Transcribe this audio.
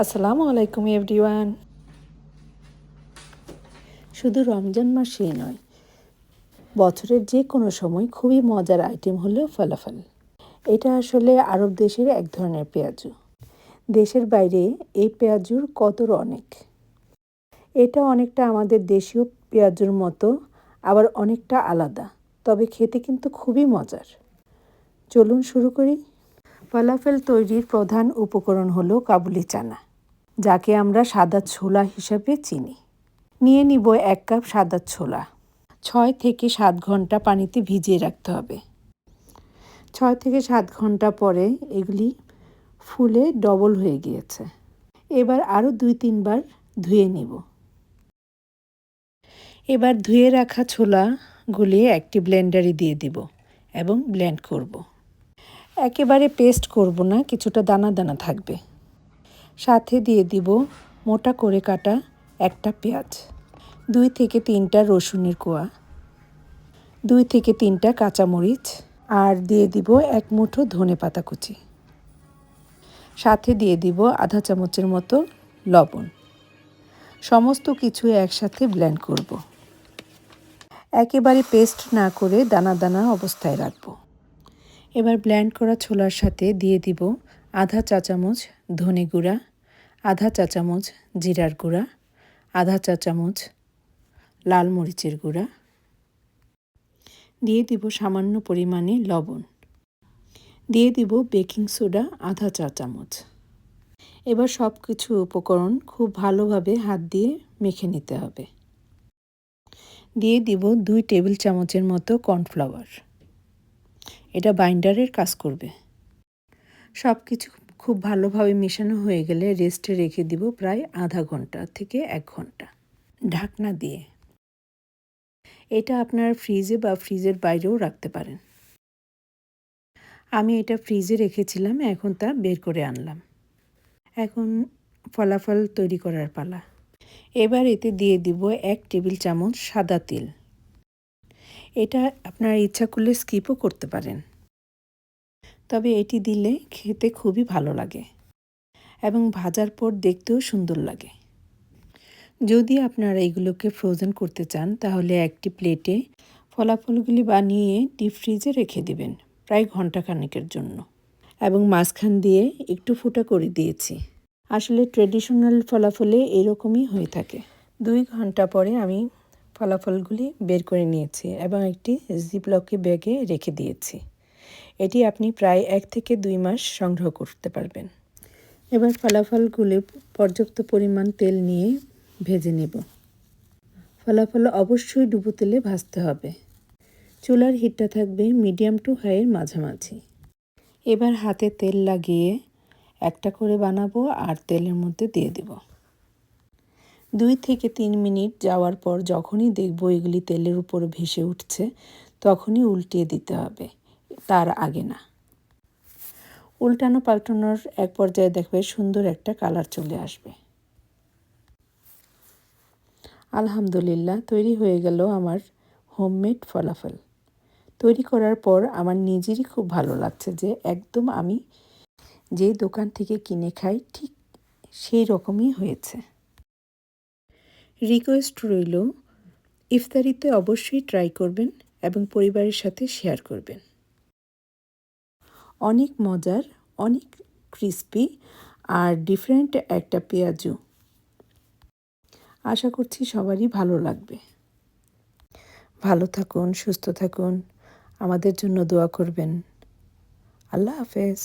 আসসালামু আলাইকুম এভরিওয়ান। শুধু রমজান মাসেই নয়, বছরের যে কোনো সময় খুবই মজার আইটেম হলো ফলাফল। এটা আসলে আরব দেশের এক ধরনের পেঁয়াজু। দেশের বাইরে এই পেঁয়াজুর কদর অনেক। এটা অনেকটা আমাদের দেশীয় পেঁয়াজুর মতো, আবার অনেকটা আলাদা, তবে খেতে কিন্তু খুবই মজার। চলুন শুরু করি। ফলাফল তৈরির প্রধান উপকরণ হলো কাবুলি চানা, যাকে আমরা সাদা ছোলা হিসাবে চিনি। নিয়ে নিব 1 কাপ সাদা ছোলা। 6 থেকে 7 ঘন্টা পানিতে ভিজিয়ে রাখতে হবে। 6 থেকে 7 ঘন্টা পরে এগুলি ফুলে ডবল হয়ে গিয়েছে। এবার আরও 2-3 বার ধুয়ে নিব। এবার ধুয়ে রাখা ছোলাগুলি একটি ব্লেন্ডারে দিয়ে দিব এবং ব্লেন্ড করব। একেবারে পেস্ট করব না, কিছুটা দানা দানা থাকবে। সাথে দিয়ে দিব মোটা করে কাটা একটা পেঁয়াজ, 2 থেকে 3টা রসুনের কোয়া, 2 থেকে 3টা কাঁচামরিচ, আর দিয়ে দিব 1 মুঠো ধনেপাতা কুচি। সাথে দিয়ে দিব আধা চামচের মতো লবণ। সমস্ত কিছু একসাথে ব্লেন্ড করব। একেবারে পেস্ট না করে দানা দানা অবস্থায় রাখব। এবার ব্লেন্ড করা ছোলার সাথে দিয়ে দিব আধা চা চামচ ধনে গুঁড়া, আধা চা চামচ জিরার গুঁড়া, আধা চা চামচ লাল মরিচের গুঁড়া, দিয়ে দিব সামান্য পরিমাণে লবণ, দিয়ে দিব বেকিং সোডা আধা চা চামচ। এবার সব কিছু উপকরণ খুব ভালোভাবে হাত দিয়ে মেখে নিতে হবে। দিয়ে দিব 2 টেবিল চামচের মতো কর্নফ্লাওয়ার। এটা বাইন্ডারের কাজ করবে। সব কিছু খুব ভালোভাবে মেশানো হয়ে গেলে রেস্টে রেখে দিব প্রায় আধা ঘন্টা থেকে 1 ঘন্টা ঢাকনা দিয়ে। এটা আপনার ফ্রিজে বা ফ্রিজের বাইরেও রাখতে পারেন। আমি এটা ফ্রিজে রেখেছিলাম, এখন তা বের করে আনলাম। এখন ফলাফল তৈরি করার পালা। এবার এতে দিয়ে দিব 1 টেবিল চামচ সাদা তেল। এটা আপনার ইচ্ছা করলে স্কিপও করতে পারেন, তবে এটি দিলে খেতে খুবই ভালো লাগে এবং ভাজার পর দেখতেও সুন্দর লাগে। যদি আপনারা এগুলোকে ফ্রোজেন করতে চান তাহলে একটি প্লেটে ফলাফলগুলি বানিয়ে ডিপ ফ্রিজে রেখে দিবেন প্রায় ঘন্টাখানেকের জন্য, এবং মাঝখান দিয়ে একটু ফুটা করে দিয়েছি। আসলে ট্রেডিশনাল ফলাফলে এরকমই হয়ে থাকে। 2 ঘন্টা পরে আমি ফলাফলগুলি বের করে নিয়েছি এবং একটি জিপলকে ব্যাগে রেখে দিয়েছি। এটি আপনি প্রায় 1 থেকে 2 মাস সংগ্রহ করতে পারবেন। এবার ফলাফলগুলি পর্যাপ্ত পরিমাণ তেল নিয়ে ভেজে নেব। ফলাফল অবশ্যই ডুবো তেলে ভাজতে হবে। চুলার হিটটা থাকবে মিডিয়াম টু হাইয়ের মাঝামাঝি। এবার হাতে তেল লাগিয়ে একটা করে বানাবো আর তেলের মধ্যে দিয়ে দেব। 2 থেকে 3 মিনিট যাওয়ার পর যখনই দেখব এগুলি তেলের উপর ভেসে উঠছে, তখনই উল্টিয়ে দিতে হবে, তার আগে না। উল্টানো পাল্টানোর এক পর্যায়ে দেখবে সুন্দর একটা কালার চলে আসবে। আলহামদুলিল্লাহ, তৈরি হয়ে গেল আমার হোমমেড ফলাফল। তৈরি করার পর আমার নিজেরই খুব ভালো লাগছে যে একদম আমি যে দোকান থেকে কিনে খাই ঠিক সেই রকমই হয়েছে। রিকোয়েস্ট রইল, ইফতারিতে অবশ্যই ট্রাই করবেন এবং পরিবারের সাথে শেয়ার করবেন। অনেক মজার, অনেক ক্রিস্পি আর ডিফারেন্ট একটা পেঁয়াজু। আশা করছি সবারই ভালো লাগবে। ভালো থাকুন, সুস্থ থাকুন, আমাদের জন্য দোয়া করবেন। আল্লাহ হাফেজ।